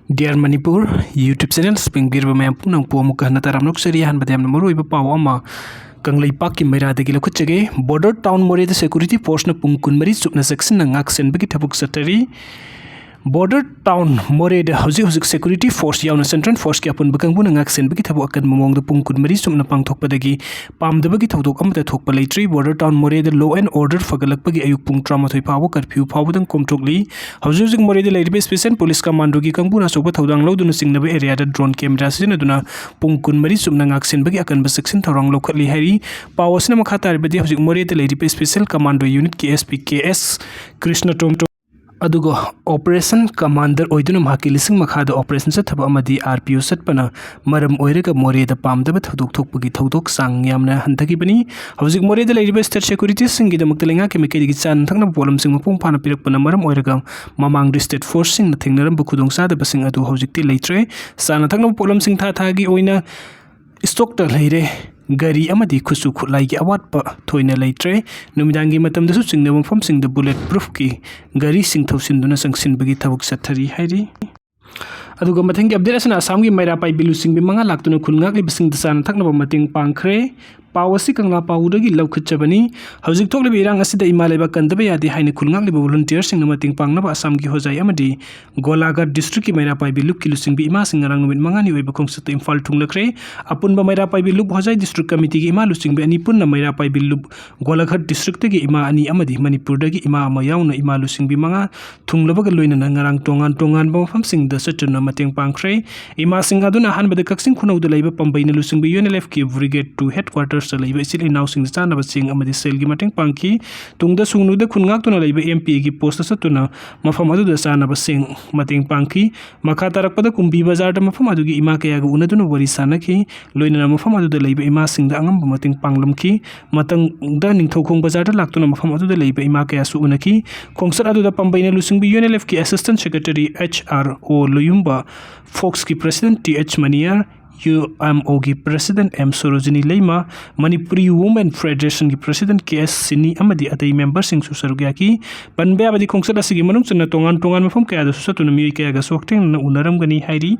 Dear Manipur YouTube channel spring bir ba mayam punang po muka na taram nok seri han badam na Maruoiba Paodam kanglai pak ki maira de gilo kuchege border town Morehgi security force na pungkun mari supna section na ngak sen bagi thabuk satari border town Morehgi hauzik security force yauna central force ki apun bakang buna ngak sen bagi thabu akan momong da pungkun mari sumna pangthok padagi pamda bagi thodok amata thokpa leitri border town Morehgi law and order fagalak bagi ayuk pung trauma thoi pawo curfew pawudang komtokli hauzik Morehgi leiribe special police commando gi kangbuna soba thodang loduna singnaba area da drone camera sinaduna pungkun mari sumna ngak sen bagi akan ba section thorang lokhatli hari pawasna makhatar badi hauzik Morehgi leiribe special commando unit ki SPKS Krishna Tom adugo operation commander oiduna mahaki lising makhada operation sa thaba amadi RPO satpana maram oirega Morehgi da pamdaba thodok thokpagi thodok sang yamna hantagi bani hauzik Morehgi da leiriba state security singi da muktalenga ke mekedi chan thakna problem sing mapung phana pirakpana maram oirega mamang state force sing na thengnaram bu khudong sa da basing adu hauzik ti leitre sana thakna problem sing tha thagi oina stock ta leire gari amadi khusu khulai gi awat pa thoina leitre numidangi matam da su singna mafam sing da bullet proof ki gari sing thausin duna sangsin bagi thabuk sathari hairi aduga mathengi update asana assam gi maira pai bilu sing bi manga laktuna khulngak li bising dasan thakna mating pangkhre pawasi kangla pawudagi laukhachabani hauzik thokle irang asida imaleba kandaba yadi haina khulngak li volunteer sing mating pangnaba assam gi hojai amadi golagar district ki maira pai bilu kilu sing bi ima sing rang numit manga ni oiba khongsa imphal thunglakre apun ba maira pai bilu hojai district committee gi imalu sing bi ani punna maira pai bilu golagar district gi ima ani amadi manipur dagi ima ama yauna imalu sing bi manga thunglaba ga loina ngarang tongan ba mafam sing da satuna mating pangkhre ima sing aduna hanbada kaksing khunau da leiba pambaina lu sing bi UNLF ki brigade to headquarters leiba isil inausing sana basing amadi sel gi mating pangki tungda sungnu da khungak tuna leiba MP gi post satuna mafam adu da sana basing mating pangki makha tarakpada kumbi bazar da mafam adu gi ima kaya ga unaduna wari sana ki loina mafam adu da leiba ima sing da angam mating panglam ki matang da ningthokong bazar da laktuna mafam adu da leiba ima kaya su unaki kongsat adu da pambaina lusing bi UNLF ki assistant secretary HRO Loyumba Fox ki president TH Maniar UMO की president M Sorojini Leima Manipuri Women Federation की president KS Sini amadi atai member sing susarugya ki panbe abadi khongsat asigi manung chuna tongan mafam kaya da susatuna mi kaya ga sokteng na unaram gani hairi